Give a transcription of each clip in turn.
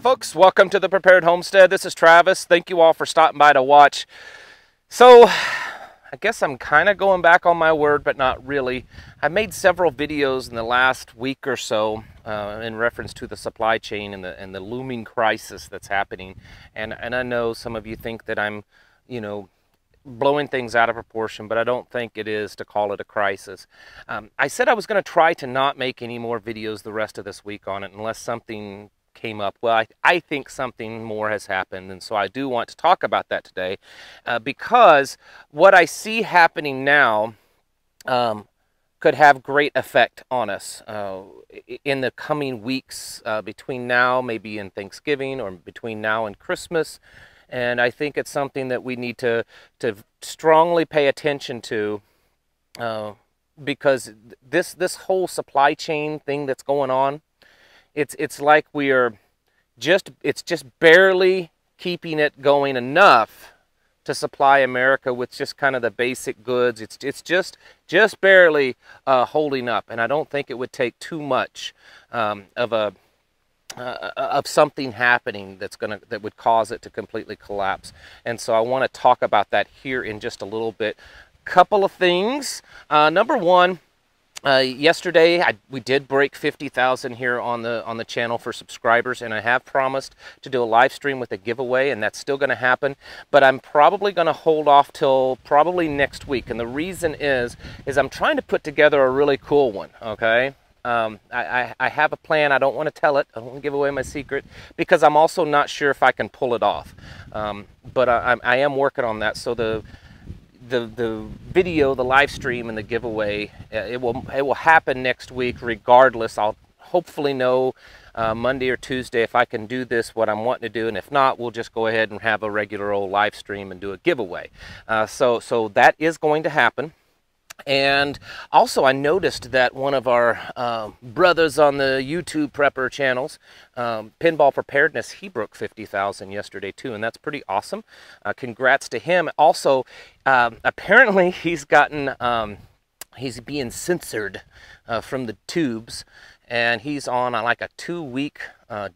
folks, welcome to the Prepared Homestead. This is Travis. Thank you all for stopping by to watch. So, I guess I'm kind of going back on my word, but not really. I made several videos in the last week or so in reference to the supply chain and the looming crisis that's happening. And I know some of you think that I'm, blowing things out of proportion, but I don't think it is to call it a crisis. I said I was going to try to not make any more videos the rest of this week on it unless something came up. Well, I think something more has happened, and so I do want to talk about that today because what I see happening now could have great effect on us in the coming weeks between now, maybe in Thanksgiving, or between now and Christmas. And I think it's something that we need to strongly pay attention to because this whole supply chain thing that's going on, it's like it's just barely keeping it going enough to supply America with just kind of the basic goods. It's just barely holding up, and I don't think it would take too much of something happening that would cause it to completely collapse. And so I want to talk about that here in just a little bit. Couple of things. Number one, yesterday we did break 50,000 here on the channel for subscribers, and I have promised to do a live stream with a giveaway, and that's still going to happen, but I'm probably going to hold off till probably next week. And the reason is I'm trying to put together a really cool one, okay? I have a plan. I don't want to tell it. I don't want to give away my secret because I'm also not sure if I can pull it off. But I am working on that. So the video, the live stream, and the giveaway, it will happen next week regardless. I'll hopefully know Monday or Tuesday if I can do this, what I'm wanting to do, and if not, we'll just go ahead and have a regular old live stream and do a giveaway. So that is going to happen. And also, I noticed that one of our brothers on the YouTube prepper channels, Pinball Preparedness, he broke 50,000 yesterday too, and that's pretty awesome. Congrats to him. Also, apparently he's gotten, he's being censored from the tubes, and he's on like a 2-week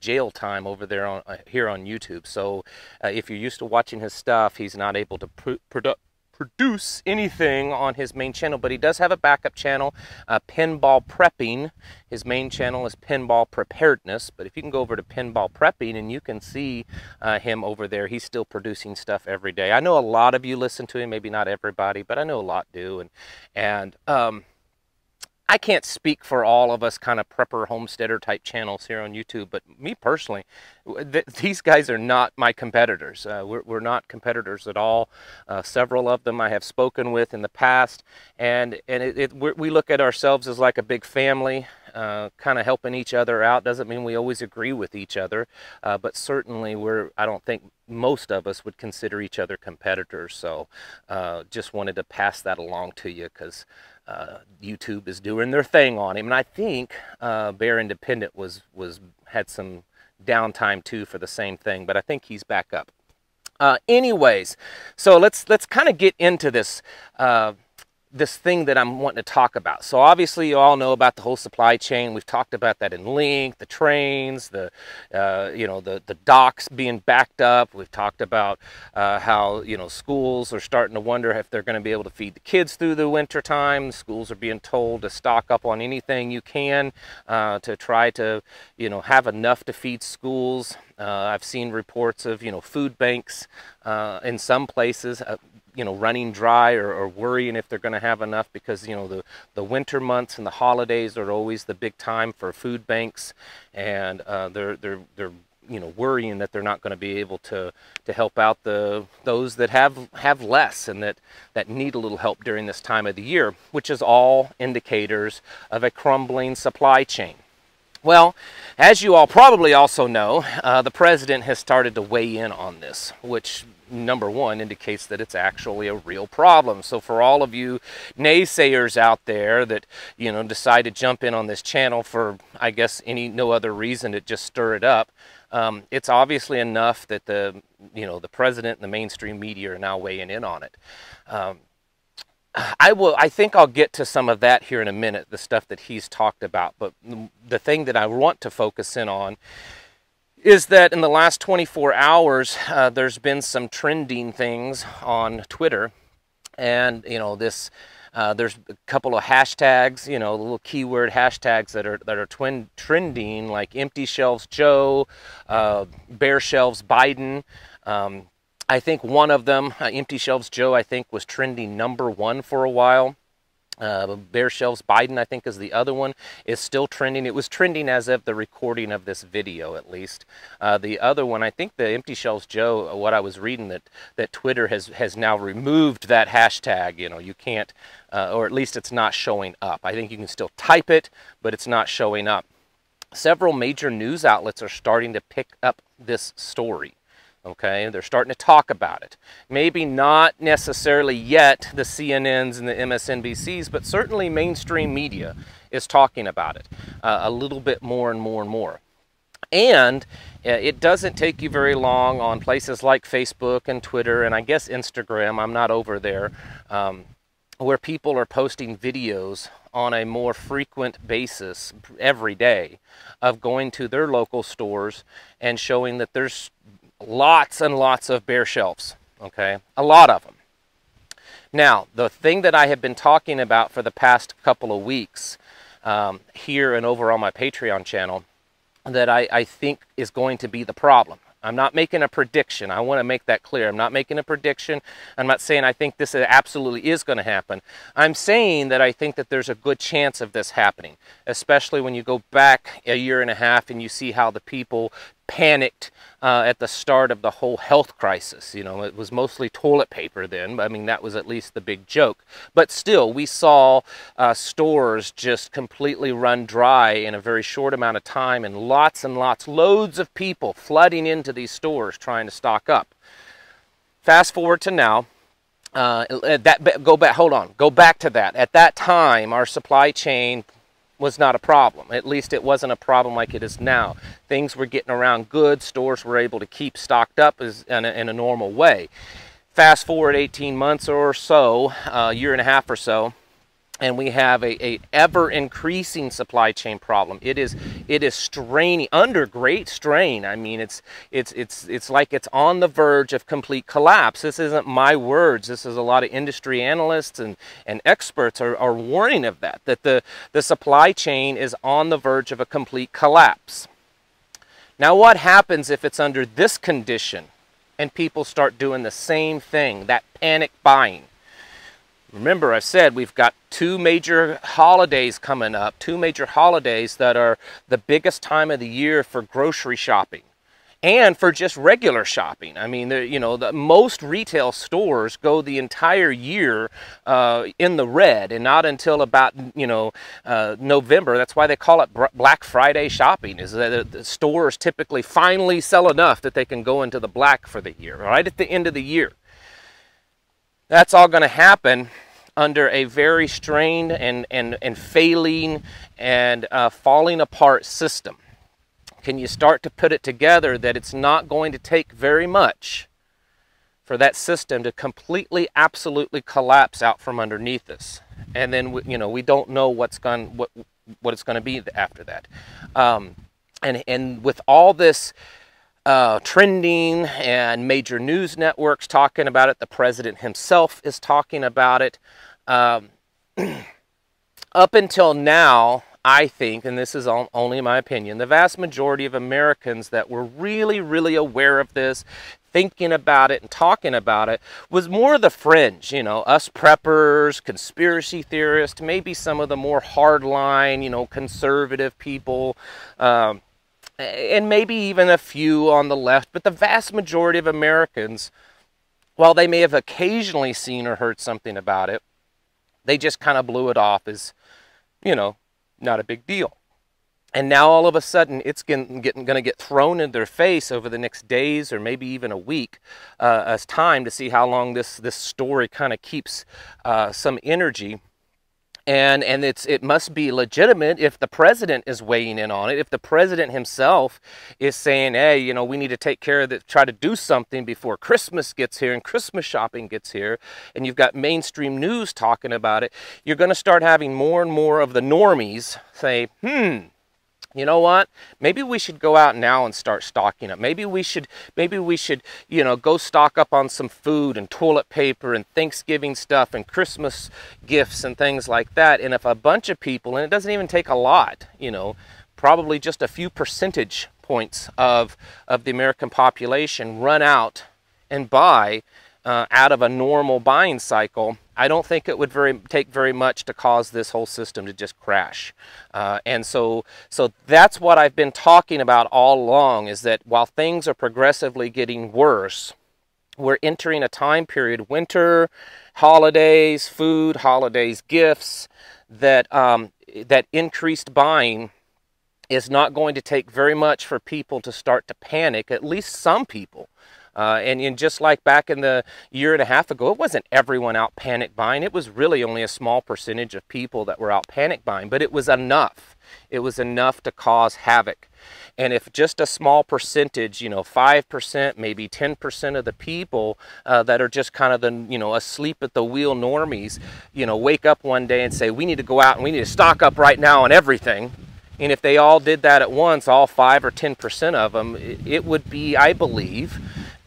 jail time over there here on YouTube. So if you're used to watching his stuff, he's not able to produce anything on his main channel, but he does have a backup channel, Pinball Prepping. His main channel is Pinball Preparedness, but if you can go over to Pinball Prepping, and you can see him over there, he's still producing stuff every day. I know a lot of you listen to him, maybe not everybody, but I know a lot do, and I can't speak for all of us kind of prepper homesteader type channels here on YouTube, but me personally, these guys are not my competitors. We're not competitors at all. Several of them I have spoken with in the past, and we look at ourselves as like a big family, kind of helping each other out. Doesn't mean we always agree with each other, but certainly I don't think most of us would consider each other competitors. So just wanted to pass that along to you because YouTube is doing their thing on him, and I think Bear Independent had some downtime too for the same thing, but I think he's back up. Anyways, so let's kind of get into this this thing that I'm wanting to talk about. So obviously you all know about the whole supply chain. We've talked about that in length, the trains, the docks being backed up. We've talked about how schools are starting to wonder if they're going to be able to feed the kids through the winter time. Schools are being told to stock up on anything you can to try to have enough to feed schools. I've seen reports of food banks in some places running dry or worrying if they're going to have enough because the winter months and the holidays are always the big time for food banks, and they're worrying that they're not going to be able to help out those that have less and that need a little help during this time of the year, which is all indicators of a crumbling supply chain. Well, as you all probably also know, the president has started to weigh in on this, which number one indicates that it's actually a real problem. So for all of you naysayers out there that decide to jump in on this channel for I guess no other reason to just stir it up, it's obviously enough that the president and the mainstream media are now weighing in on it. I think I'll get to some of that here in a minute, the stuff that he's talked about. But the thing that I want to focus in on is that in the last 24 hours, there's been some trending things on Twitter. And, you know, this, there's a couple of hashtags, you know, the little keyword hashtags that are trending, like Empty Shelves Joe, Bare Shelves Biden. I think one of them, Empty Shelves Joe, I think was trending #1 for a while. Bare Shelves Biden, I think, is the other one, is still trending. It was trending as of the recording of this video, at least. The other one, I think the Empty Shelves Joe, what I was reading, that Twitter has now removed that hashtag. You know, you can't, or at least it's not showing up. I think you can still type it, but it's not showing up. Several major news outlets are starting to pick up this story. Okay, they're starting to talk about it. Maybe not necessarily yet the CNNs and the MSNBCs, but certainly mainstream media is talking about it a little bit more and more and more. And it doesn't take you very long on places like Facebook and Twitter and I guess Instagram, I'm not over there, where people are posting videos on a more frequent basis every day of going to their local stores and showing that there's lots and lots of bare shelves, okay? A lot of them. Now, the thing that I have been talking about for the past couple of weeks here and over on my Patreon channel that I think is going to be the problem. I'm not making a prediction. I want to make that clear. I'm not making a prediction. I'm not saying I think this absolutely is going to happen. I'm saying that I think that there's a good chance of this happening, especially when you go back a year and a half and you see how the people panicked at the start of the whole health crisis. You know, it was mostly toilet paper then. I mean, that was at least the big joke. But still, we saw stores just completely run dry in a very short amount of time, and lots, loads of people flooding into these stores trying to stock up. Fast forward to now. Go back to that. At that time, our supply chain was not a problem. At least it wasn't a problem like it is now. Things were getting around good. Stores were able to keep stocked up in a normal way. Fast forward 18 months or so, a year and a half or so, and we have a ever increasing supply chain problem. It is straining, under great strain. I mean, it's like it's on the verge of complete collapse. This isn't my words. This is a lot of industry analysts and experts are warning of that the supply chain is on the verge of a complete collapse. Now, what happens if it's under this condition and people start doing the same thing, that panic buying? Remember, I said we've got two major holidays coming up, two major holidays that are the biggest time of the year for grocery shopping and for just regular shopping. I mean, you know, most retail stores go the entire year in the red, and not until about, you know, November. That's why they call it Black Friday shopping, is that the stores typically finally sell enough that they can go into the black for the year, right at the end of the year. That's all going to happen under a very strained and failing and falling apart system. Can you start to put it together that it's not going to take very much for that system to completely, absolutely collapse out from underneath us? And then, you know, we don't know what it's going to be after that. And with all this trending and major news networks talking about it, the president himself is talking about it. Up until now, I think, and this is only my opinion, the vast majority of Americans that were really, really aware of this, thinking about it and talking about it, was more the fringe, you know, us preppers, conspiracy theorists, maybe some of the more hardline, you know, conservative people, and maybe even a few on the left. But the vast majority of Americans, while they may have occasionally seen or heard something about it, they just kind of blew it off as, you know, not a big deal. And now all of a sudden it's going to get thrown in their face over the next days or maybe even a week as time to see how long this story kind of keeps some energy. And it must be legitimate if the president is weighing in on it, if the president himself is saying, hey, you know, we need to take care of it, try to do something before Christmas gets here and Christmas shopping gets here, and you've got mainstream news talking about it. You're going to start having more and more of the normies say, you know what? Maybe we should go out now and start stocking up. Maybe we should, you know, go stock up on some food and toilet paper and Thanksgiving stuff and Christmas gifts and things like that. And if a bunch of people, and it doesn't even take a lot, you know, probably just a few percentage points of the American population run out and buy out of a normal buying cycle, I don't think it would take very much to cause this whole system to just crash. And so that's what I've been talking about all along, is that while things are progressively getting worse, we're entering a time period, winter, holidays, food, holidays, gifts, that that increased buying is not going to take very much for people to start to panic, at least some people. And just like back in the year and a half ago, it wasn't everyone out panic buying. It was really only a small percentage of people that were out panic buying, but it was enough. It was enough to cause havoc. And if just a small percentage, you know, 5%, maybe 10% of the people that are just kind of the, you know, asleep at the wheel normies, you know, wake up one day and say, we need to go out and we need to stock up right now on everything. And if they all did that at once, all 5 or 10% of them, it would be, I believe,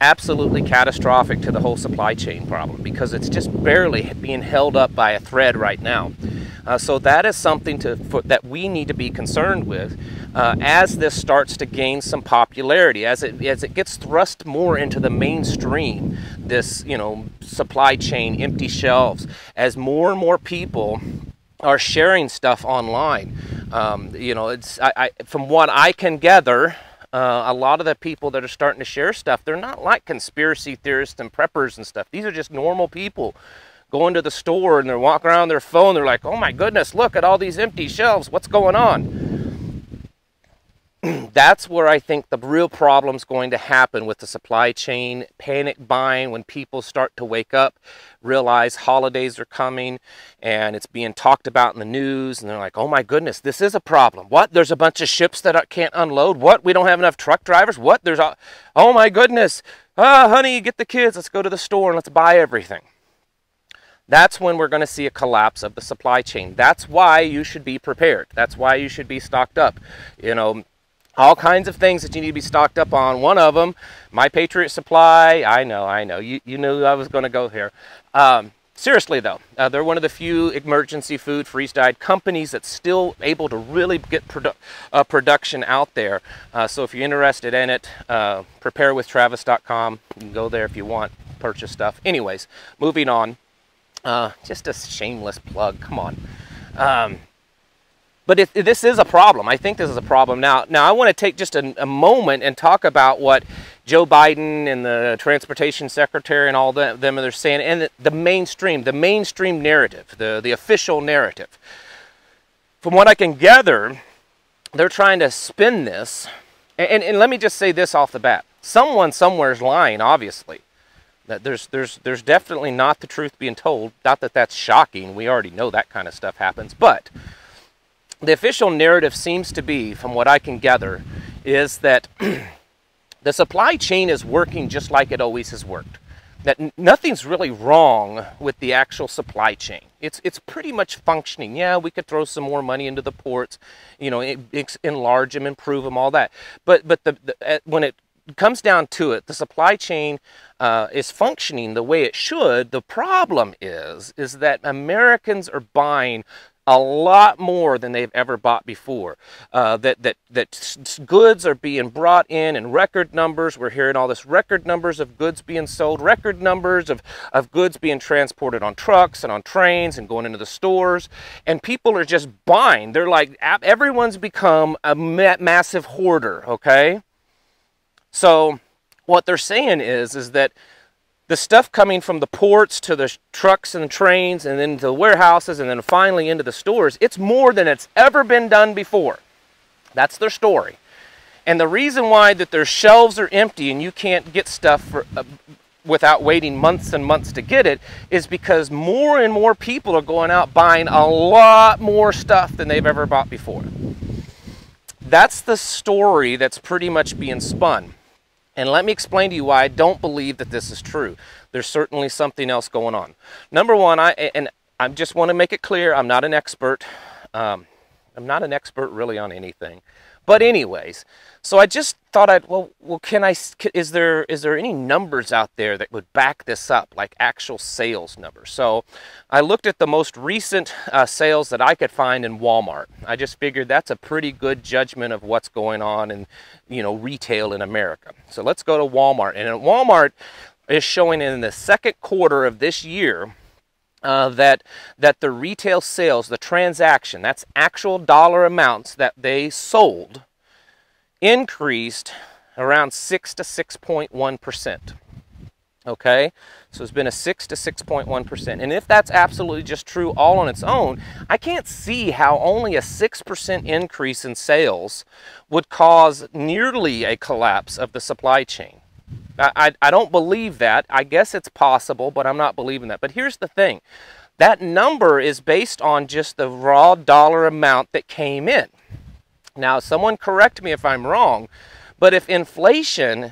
absolutely catastrophic to the whole supply chain problem, because it's just barely being held up by a thread right now. So that is something that we need to be concerned with as this starts to gain some popularity, as it gets thrust more into the mainstream, this, you know, supply chain, empty shelves, as more and more people are sharing stuff online. You know, from what I can gather, a lot of the people that are starting to share stuff, they're not like conspiracy theorists and preppers and stuff. These are just normal people going to the store and they're walking around their phone. They're like, oh my goodness, look at all these empty shelves. What's going on? That's where I think the real problem's going to happen with the supply chain, panic buying, when people start to wake up, realize holidays are coming and it's being talked about in the news, and they're like, oh my goodness, this is a problem. What? There's a bunch of ships that can't unload. What? We don't have enough truck drivers. What? Oh my goodness. Honey, get the kids. Let's go to the store and let's buy everything. That's when we're going to see a collapse of the supply chain. That's why you should be prepared. That's why you should be stocked up. You know, all kinds of things that you need to be stocked up on. One of them, my Patriot Supply. I know. You knew I was going to go here. Seriously though, they're one of the few emergency food freeze-dried companies that's still able to really get production out there. So if you're interested in it, preparewithtravis.com. You can go there if you want, purchase stuff. Anyways, moving on. Just a shameless plug. Come on. But this is a problem. I think this is a problem. Now I want to take just a moment and talk about what Joe Biden and the Transportation Secretary and all them are saying, and the mainstream narrative, the official narrative. From what I can gather, they're trying to spin this. And let me just say this off the bat. Someone somewhere is lying, obviously. That there's definitely not the truth being told. Not that that's shocking. We already know that kind of stuff happens. But the official narrative seems to be, from what I can gather, is that the supply chain is working just like it always has worked. That nothing's really wrong with the actual supply chain. It's pretty much functioning. Yeah, we could throw some more money into the ports, you know, enlarge them, improve them, all that. But when it comes down to it, the supply chain is functioning the way it should. The problem is that Americans are buying a lot more than they've ever bought before. That goods are being brought in record numbers. We're hearing all this record numbers of goods being sold, record numbers of goods being transported on trucks and on trains and going into the stores. And people are just buying. They're like, everyone's become a massive hoarder, okay? So what they're saying is that the stuff coming from the ports to the trucks and the trains and then to the warehouses and then finally into the stores, it's more than it's ever been done before. That's their story. And the reason why that their shelves are empty and you can't get stuff without waiting months and months to get it is because more and more people are going out buying a lot more stuff than they've ever bought before. That's the story that's pretty much being spun. And let me explain to you why I don't believe that this is true. There's certainly something else going on. Number one, I just want to make it clear, I'm not an expert. I'm not an expert really on anything. But anyways, so I just thought well, is there any numbers out there that would back this up, like actual sales numbers? So I looked at the most recent sales that I could find in Walmart. I just figured that's a pretty good judgment of what's going on in, retail in America. So let's go to Walmart. And Walmart is showing in the second quarter of this year that the retail sales, the transaction, that's actual dollar amounts that they sold, increased around 6 to 6.1%. Okay, so it's been a 6 to 6.1%. And if that's absolutely just true all on its own, I can't see how only a 6% increase in sales would cause nearly a collapse of the supply chain. I don't believe that. I guess it's possible, but I'm not believing that. But here's the thing. That number is based on just the raw dollar amount that came in. Now, someone correct me if I'm wrong, but if inflation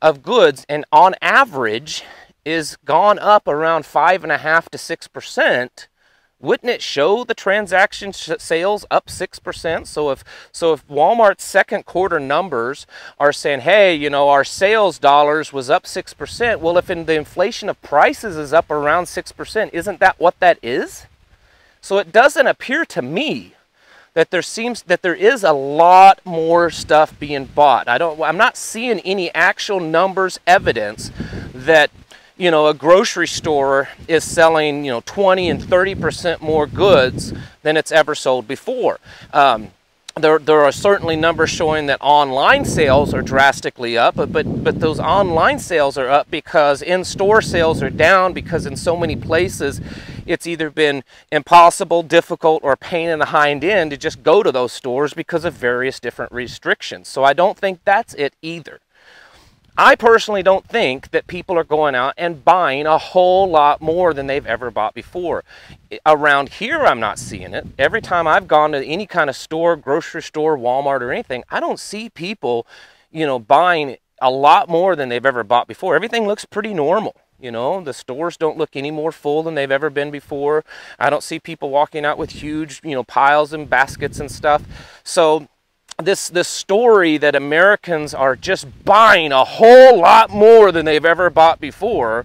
of goods and on average is gone up around 5.5 to 6%, wouldn't it show the transaction sales up 6%? So if Walmart's second quarter numbers are saying, hey, our sales dollars was up 6%, well, if the inflation of prices is up around 6%, isn't that what that is? So it doesn't appear to me that there is a lot more stuff being bought. I'm not seeing any actual numbers, evidence that a grocery store is selling 20 and 30% more goods than it's ever sold before. There are certainly numbers showing that online sales are drastically up, but those online sales are up because in-store sales are down, because in so many places it's either been impossible, difficult, or a pain in the hind end to just go to those stores because of various different restrictions. So I don't think that's it either. I personally don't think that people are going out and buying a whole lot more than they've ever bought before. Around here, I'm not seeing it. Every time I've gone to any kind of store, grocery store, Walmart, or anything, I don't see people, buying a lot more than they've ever bought before. Everything looks pretty normal. The stores don't look any more full than they've ever been before. I don't see people walking out with huge, piles and baskets and stuff. So this story that Americans are just buying a whole lot more than they've ever bought before,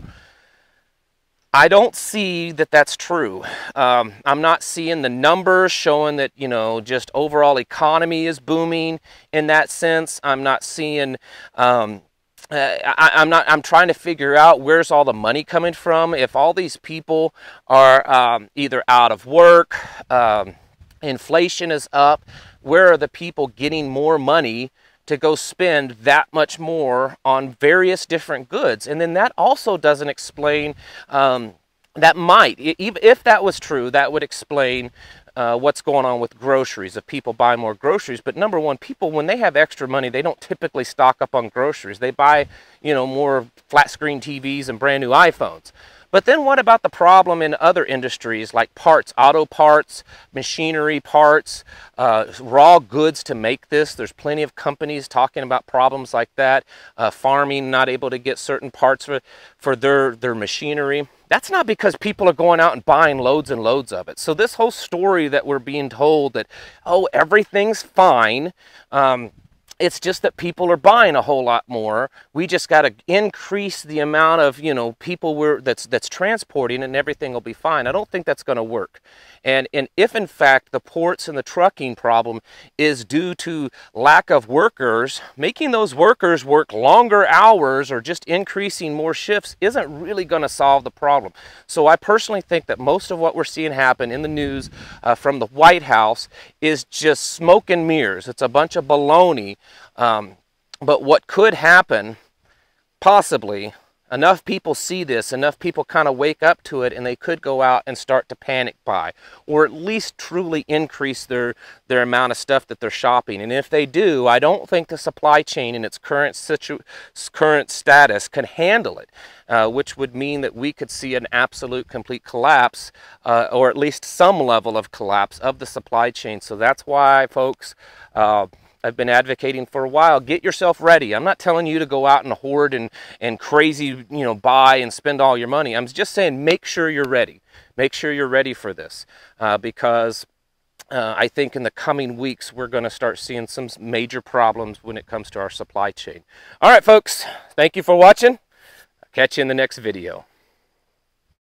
I don't see that that's true. I'm not seeing the numbers showing that, just overall economy is booming in that sense. I'm not seeing, I'm trying to figure out where's all the money coming from. If all these people are either out of work, inflation is up, where are the people getting more money to go spend that much more on various different goods? And then that also doesn't explain, that might, if that was true, that would explain what's going on with groceries, if people buy more groceries. But number one, people, when they have extra money, they don't typically stock up on groceries. They buy, more flat screen TVs and brand new iPhones. But then what about the problem in other industries like parts, auto parts, machinery parts, raw goods to make this? There's plenty of companies talking about problems like that. Farming, not able to get certain parts for their machinery. That's not because people are going out and buying loads and loads of it. So this whole story that we're being told that, oh, everything's fine, it's just that people are buying a whole lot more. We just got to increase the amount of, people that's transporting, and everything will be fine. I don't think that's going to work. And if in fact the ports and the trucking problem is due to lack of workers, making those workers work longer hours or just increasing more shifts isn't really going to solve the problem. So I personally think that most of what we're seeing happen in the news from the White House is just smoke and mirrors. It's a bunch of baloney. But what could happen, possibly, enough people see this, enough people kind of wake up to it, and they could go out and start to panic buy, or at least truly increase their amount of stuff that they're shopping. And if they do, I don't think the supply chain in its current status can handle it, which would mean that we could see an absolute complete collapse, or at least some level of collapse of the supply chain. So that's why, folks, I've been advocating for a while. Get yourself ready. I'm not telling you to go out and hoard and crazy, buy and spend all your money. I'm just saying make sure you're ready. Make sure you're ready for this, because I think in the coming weeks, we're going to start seeing some major problems when it comes to our supply chain. All right, folks, thank you for watching. I'll catch you in the next video.